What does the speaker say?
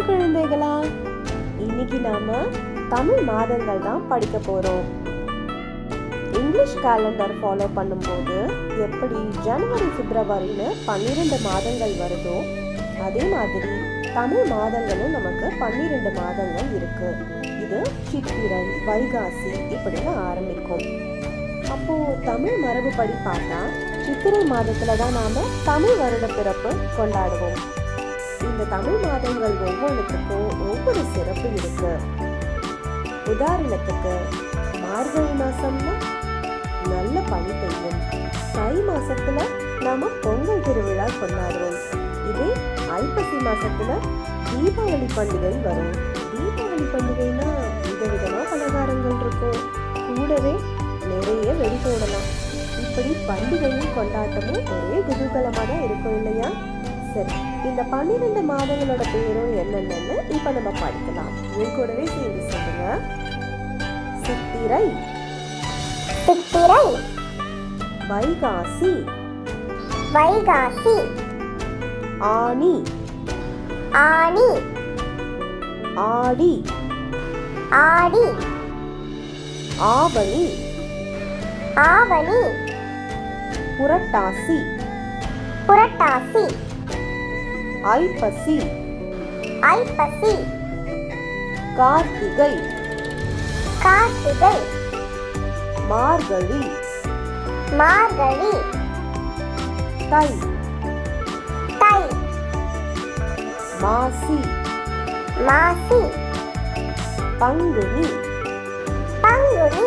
குழந்தைகளா, இன்னைக்கு நாம தமிழ் மாதங்கள் தான் படிக்க போறோம். இங்கிலீஷ் கேலண்டர் ஃபாலோ பண்ணும்போது எப்படி ஜனவரி பிப்ரவரின்னு 12 மாதங்கள் வருதோ அதே மாதிரி தமிழ் மாதங்களும் நமக்கு 12 மாதங்கள் இருக்கு. இது சித்திரை, வைகாசி இப்படின்னு ஆரம்பிக்கும். அப்போ தமிழ் மரபுப்படி பார்த்தா சித்திரை மாதத்துல தான் நாம தமிழ் வருட பிறப்பு கொண்டாடுவோம். இந்த தமிழ் மாதங்கள் ஒவ்வொன்றுத்துக்கும் ஒவ்வொரு சிறப்பு இருக்கு. உதாரணத்துக்கு மார்கழி மாசம்னா நல்ல பனி பெய்யும். தை மாசத்துல நாம பொங்கல் திருவிழா கொண்டாடுவோம். இதே ஐப்பசி மாசத்துல தீபாவளி பண்டிகை வரும். தீபாவளி பண்டிகைனா விதவிதமா பலகாரங்கள் இருக்கும். கூடவே நிறைய வெடி போடலாம். இப்படி பண்டிகையும் கொண்டாட்டமும் ஒரே குதூகலமா தான் இருக்கும் இல்லையா? சரி, இந்த 12 மாதங்களோட பேரும் என்னென்னு இப்ப நம்ம படிக்கலாம். என் கூடவே சேர்ந்து சொல்லுங்க. சித்திரை, சித்திரை, வைகாசி, வைகாசி, ஆனி, ஆனி, ஆடி, ஆடி, ஆவணி, ஆவணி, புரட்டாசி, புரட்டாசி, ஐப்பசி, ஐப்பசி, கார்த்திகை, கார்த்திகை, மார்கழி, மார்கழி, தை, தை, மாசி, மாசி, பங்குனி, பங்குனி,